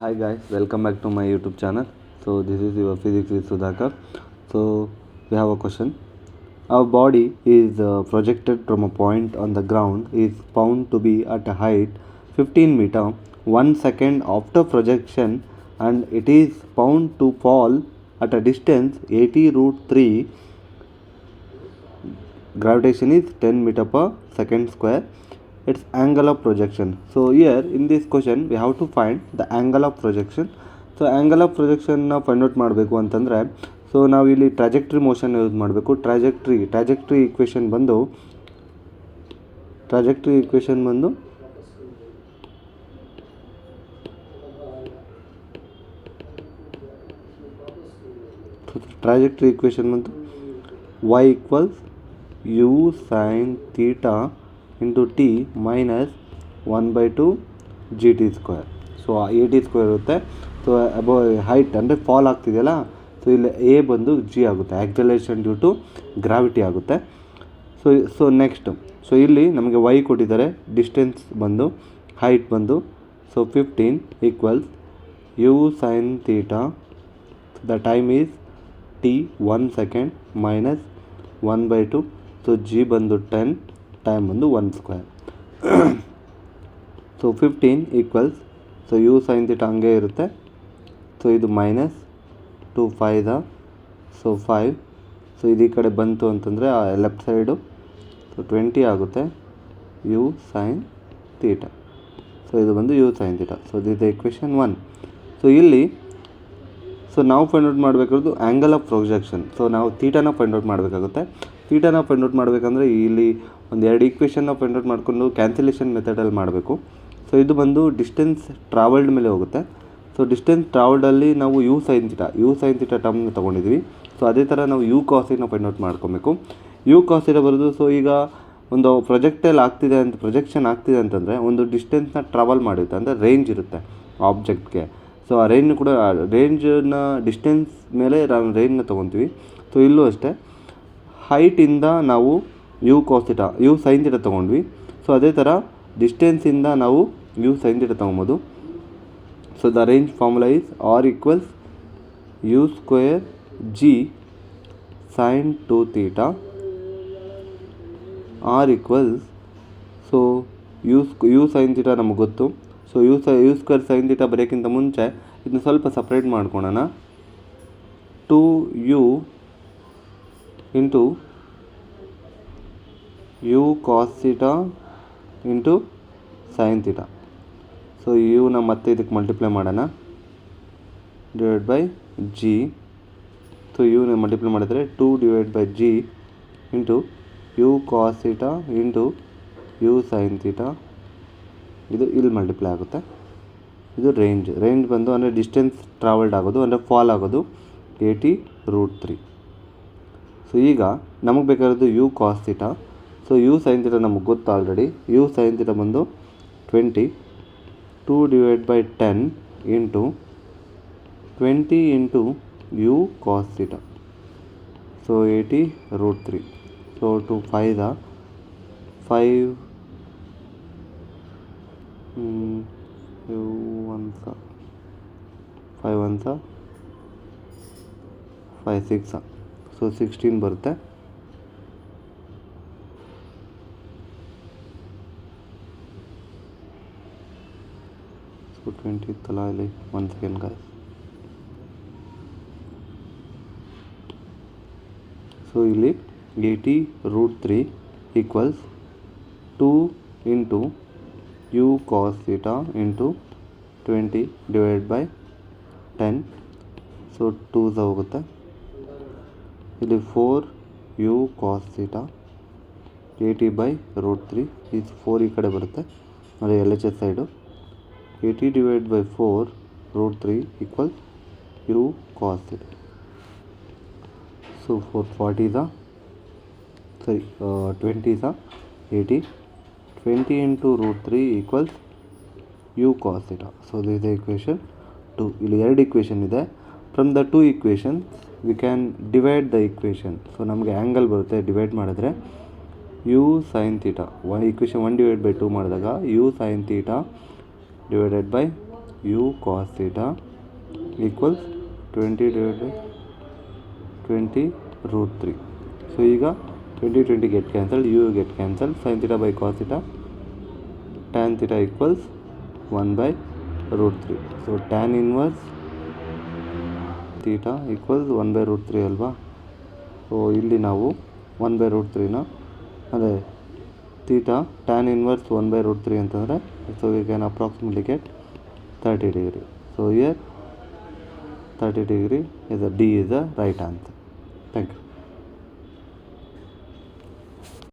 Hi guys, welcome back to my YouTube channel. So this is your physics with Sudhakar. So we have a question. Our body is projected from a point on the ground is found to be at a height 15 meter 1 second after projection, and it is found to fall at a distance 80 root 3. Gravitation is 10 meter per second square. Its angle of projection. So here in this question we have to find the angle of projection. So angle of projection ನಾವು find out ಮಾಡಬೇಕು ಅಂತಂದರೆ, so ನಾವು ಇಲ್ಲಿ trajectory motion use ಮಾಡಬೇಕು. Trajectory equation ಬಂದು y equals u sin theta into t minus 1/2 gt square. So a t square ಇರುತ್ತೆ. So above height ಅಂದರೆ fall ಆಗ್ತಿದೆಯಲ್ಲ, ಸೊ ಇಲ್ಲಿ ಎ ಬಂದು ಜಿ ಆಗುತ್ತೆ, ಆಕ್ಸಲೇಷನ್ ಡ್ಯೂ ಟು ಗ್ರಾವಿಟಿ ಆಗುತ್ತೆ. ಸೊ ನೆಕ್ಸ್ಟ್, ಸೊ ಇಲ್ಲಿ ನಮಗೆ ವೈ ಕೊಟ್ಟಿದ್ದಾರೆ, ಡಿಸ್ಟೆನ್ಸ್ ಬಂದು ಹೈಟ್ ಬಂದು so 15 equals u sine theta, the time is t 1 second minus 1/2. So g ಬಂದು 10, ಟೈಮ್ ಬಂದು 1 square. So 15 equals, so u sine theta ಹಂಗೆ ಇರುತ್ತೆ. ಸೊ ಇದು ಮೈನಸ್ 2 5 ಸೊ 5. ಸೊ ಇದು ಈ ಕಡೆ ಬಂತು ಅಂತಂದರೆ ಲೆಫ್ಟ್ ಸೈಡು ಸೊ 20 ಆಗುತ್ತೆ ಯು ಸೈನ್ ಥೀಟಾ. ಸೊ ಇದು ಬಂದು u sine theta. So this equation 1. So ಇಲ್ಲಿ ಸೊ ನಾವು ಫೈಂಡ್ ಔಟ್ ಮಾಡಬೇಕಾದ್ದು ಆ್ಯಂಗಲ್ ಆಫ್ ಪ್ರೊಜೆಕ್ಷನ್. ಸೊ ನಾವು ಥೀಟಾನ ಫೈಂಡ್ ಔಟ್ ಮಾಡಬೇಕಾಗುತ್ತೆ. ಥೀಟಾನ ಫೈಂಡ್ ಔಟ್ ಮಾಡಬೇಕಂದ್ರೆ ಇಲ್ಲಿ ಒಂದು 2 ಈಕ್ವೇಷನ್ನ ಫೈಂಡ್ ಔಟ್ ಮಾಡಿಕೊಂಡು ಕ್ಯಾನ್ಸಲೇಷನ್ ಮೆಥಡಲ್ಲಿ ಮಾಡಬೇಕು. ಸೊ ಇದು ಬಂದು ಡಿಸ್ಟೆನ್ಸ್ ಟ್ರಾವೆಲ್ಡ್ ಮೇಲೆ ಹೋಗುತ್ತೆ. ಸೊ ಡಿಸ್ಟೆನ್ಸ್ ಟ್ರಾವೆಲ್ಡಲ್ಲಿ ನಾವು ಯು ಸೈನ್ ಥೀಟಾ ಟರ್ಮ್ನ ತೊಗೊಂಡಿದ್ವಿ. ಸೊ ಅದೇ ಥರ ನಾವು ಯು ಕಾಸಿನ ಫೈಂಡ್ ಔಟ್ ಮಾಡ್ಕೊಬೇಕು. ಯು ಕಾಸಿನ ಬರೋದು, ಸೊ ಈಗ ಒಂದು ಪ್ರೊಜೆಕ್ಷನ್ ಆಗ್ತಿದೆ ಅಂತಂದರೆ ಒಂದು ಡಿಸ್ಟೆನ್ಸ್ನ ಟ್ರಾವೆಲ್ ಮಾಡಿರುತ್ತೆ, ಅಂದರೆ ರೇಂಜ್ ಇರುತ್ತೆ ಆಬ್ಜೆಕ್ಟ್ಗೆ. ಸೊ ಆ ರೇಂಜನ್ನ ಡಿಸ್ಟೆನ್ಸ್ ಮೇಲೆ ನಾವು ರೇಂಜ್ನ ತೊಗೊತೀವಿ. ಸೊ ಇಲ್ಲೂ ಅಷ್ಟೇ, ಹೈಟಿಂದ ನಾವು ಯು ಸೈನ್ ಥೀಟಾ ತೊಗೊಂಡ್ವಿ. ಸೊ ಅದೇ ಥರ ಡಿಸ್ಟೆನ್ಸಿಂದ ನಾವು ಯು ಸೈನ್ ಥೀಟಾ ತೊಗೊಬೋದು. So the range formula is R equals u square g sine 2 theta, R equals, so u sine theta ನಮಗೆ ಗೊತ್ತು. So u square sine theta ಬರೆಯೋಕ್ಕಿಂತ ಮುಂಚೆ ಇದನ್ನ ಸ್ವಲ್ಪ ಸಪ್ರೇಟ್ ಮಾಡ್ಕೊಳ್ಳೋಣ. 2u into u cos theta into sine theta. So ಯುನ ಮತ್ತೆ ಇದಕ್ಕೆ ಮಲ್ಟಿಪ್ಲೈ ಮಾಡೋಣ, ಡಿವೈಡ್ ಬೈ ಜಿ. ಸೊ ಯುನ ಮಲ್ಟಿಪ್ಲೈ ಮಾಡಿದರೆ 2 divide by g into u cos theta into u sine theta. ಇದು ಇಲ್ಲಿ ಮಲ್ಟಿಪ್ಲೈ ಆಗುತ್ತೆ. ಇದು ರೇಂಜ್ ಬಂದು ಅಂದರೆ ಡಿಸ್ಟೆನ್ಸ್ ಟ್ರಾವೆಲ್ಡ್ ಆಗೋದು, ಅಂದರೆ ಫಾಲ್ ಆಗೋದು 80 ರೂಟ್ 3. ಸೊ ಈಗ ನಮಗೆ ಬೇಕಾಗಿರೋದು u cos theta. So u sine theta ನಮಗೆ ಗೊತ್ತು ಆಲ್ರೆಡಿ. ಯು ಸೈನ್ ಥೀಟಾ ಬಂದು 20, 2 divide by 10 into 20 into u cos theta. So 80 root 3. So 2 5 5 5 6. So 16 ಬರುತ್ತೆ. ಸೊ 20 ತಲ ಇಲ್ಲಿ 1 ಸೆಕೆಂಡ್ ಗಾಯ್ಸ್. ಸೊ ಇಲ್ಲಿ 80 root 3 equals 2 into u cos theta into 20 divide by 10. So 2 ಹೋಗುತ್ತೆ. ಇಲ್ಲಿ 4 u cos theta 80 by root 3. ಈ 4 ಈ ಕಡೆ ಬರುತ್ತೆ, ಅಂದರೆ L H S side. 80 divide by 4 root 3 equals u cos theta. So 20 80. 20 into root 3 equals u cos theta. So this is equation 2. ಇಲ್ಲಿ 2 equation ಇದೆ. From the 2 equations we can divide the equation. So ನಮಗೆ angle ಬರುತ್ತೆ, divide ಮಾಡಿದ್ರೆ u sine theta, equation 1 divide by 2 ಮಾಡಿದಾಗ u sine theta divided by u cos theta equals 20 divided by 20 root 3. So ಈಗ 20 get cancelled, u get cancelled, sin theta by cos theta, tan theta equals 1 by root 3. So tan inverse theta equals 1 by root 3 ಅಲ್ವಾ. So ಇಲ್ಲಿ ನಾವು 1 by root 3ನ ಅದೇ theta tan inverse 1 by root 3 ಅಂತಂದರೆ, so we can approximately get 30 degree. So here 30 degree is D is the right answer. Thank you.